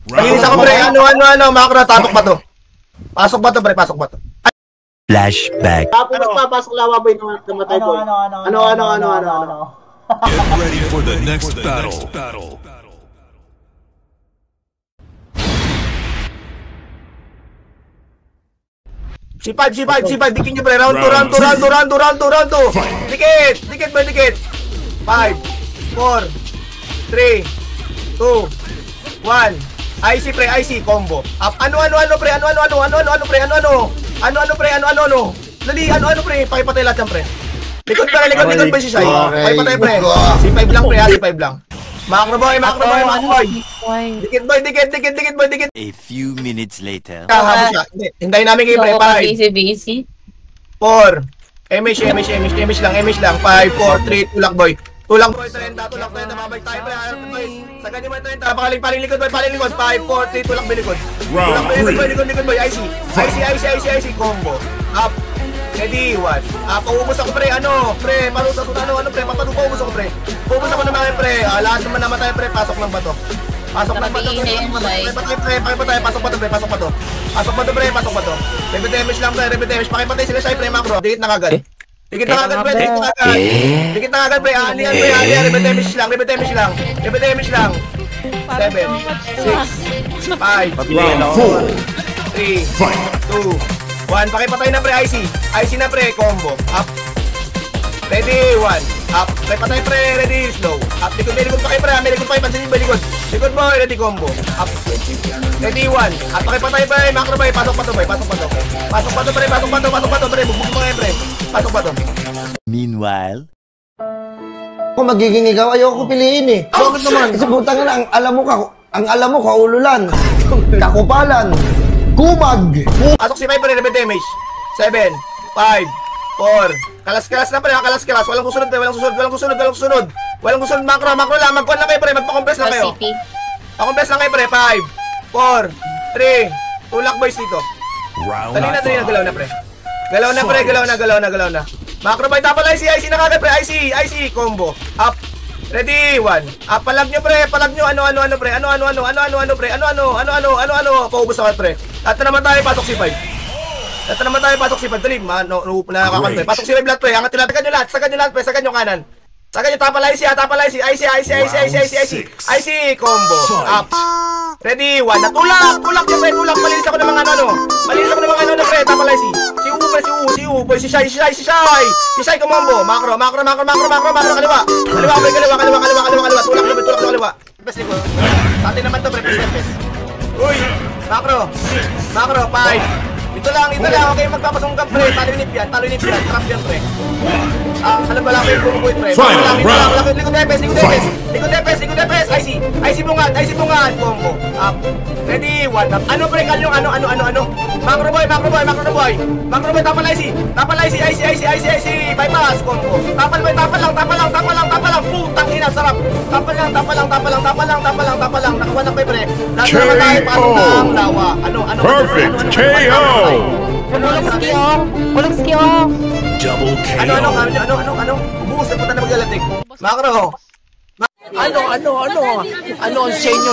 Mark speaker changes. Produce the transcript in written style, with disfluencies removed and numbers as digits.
Speaker 1: Malinis ako, pre. Ano, macro, tapok ba to? Pasok ba to, pre? Pasok ba to?
Speaker 2: Flashback.
Speaker 3: Tapos papasok lawa boy ng matay boy.
Speaker 4: Ano.
Speaker 5: Get ready for the next battle.
Speaker 1: C5, dikin nyo, pre. Round 2. Dikit, boy, dikit. 5, 4, 3, 2, 1. IC, pre, IC, combo. Up, ano, pre, ano, pre. Dali, ano, pre, pakipatay lahat yan, pre. Likod, pre, si Shai. Pakipatay, pre. C5 lang, pre, C5 lang. Macro boy. Dikit, boy, dikit.
Speaker 2: A few minutes later.
Speaker 1: Kahapon siya. Hintayin namin kayo, pre. 5,
Speaker 4: Busy.
Speaker 1: 4. MH lang. 5, 4, 3, tulak, boy. Tulak, boy, 30, mabay tayo, pre. Sagad nyo mo yung 30, paling likod, boy, 5, 4, 3, tulak, likod. Tulak, likod, boy, IC, combo. Up, ready, 1. Paubos ako, pre, pre, paubos ako, pre. Paubos ako naman, pre, lahat naman namatay, pre, pasok lang ba to? Pasok ba to, pre? Rebet damage lang, pre, pakipatay sila siya, pre, macro. Dikit na kagad. Dikit na kagad, pre. Alian, rebet damage lang. 7, 6, 5, 4, 3, 2, 1. Pakipatay na, pre, IC na, pre, combo. Up. Ready, 1. Up. Patay, pre, ready, slow. Up, likod pa kayo, pre. May likod pa kayo, pansin ba likod? Likod, boy, ready, combo. Up. Ready, 1. Up, pakipatay, pre, macro, boy. Pasok pa to, pre. Bugbog pa kayo, pre. Pasok pa to.
Speaker 2: Meanwhile.
Speaker 6: Kung magiging ikaw, ayoko piliin eh. Bakit naman? Kasi putang na, ang alam mo, kaululan, kakupalan, kumag.
Speaker 1: Pasok si 5, pre, rebet damage. 7, 5, 4. Kalas-kalas na, pre, kalas-kalas. Walang susunod, macro lang. Magkuhan lang kayo, pre, magpa-compress lang kayo. Pa-compress lang kayo, pre. 5, 4, 3. Tulak, boys, dito. Dali na, galaw na, pre. Galaw na. Macro boy, tapal IC na kagad, pre. IC, combo. Up. Ready, 1. Up, palag nyo, pre. Ano, pre. Paubos ako, pre. Lahat naman tayo, pasok si 5. Dali, nakakakan, pre. Pasok si 5 lahat, pre. Angat nyo lahat. Sagad nyo lahat, pre. Sagad nyo kanan. Sagad nyo, tapal IC. IC, combo. Up. Ready, 1. Natulak nyo, pre. Malinis ako ng mga ano, pre. Tapal IC. Si U, boy. Si Shai. Si Shai, kumombo. Macro. Kaliwa. Tulak kaliwa. Pes, likod. Sa atin naman to, pre. Pes. Uy. Macro. 5. Ito lang, okay, magpapasungkap, pre. Talinip yan, trap yan, pre. Alam ba lang kayo bumubuit, pre. Likod depes, IC bungan, combo. Up. Ready, 1. Ano, pre, kalyong, ano. Macro boy, tapal IC, bypass, combo. Tapal lang, putang ina, sarap. Tapal lang. Nakawan na, pre. Lahat naman tayo, pasok ng lawa.
Speaker 5: Perfect KO!
Speaker 4: Walang skill.
Speaker 5: Double KO.
Speaker 1: Ano? Ubusin po na magalating. Macro. Ano ang sa inyo?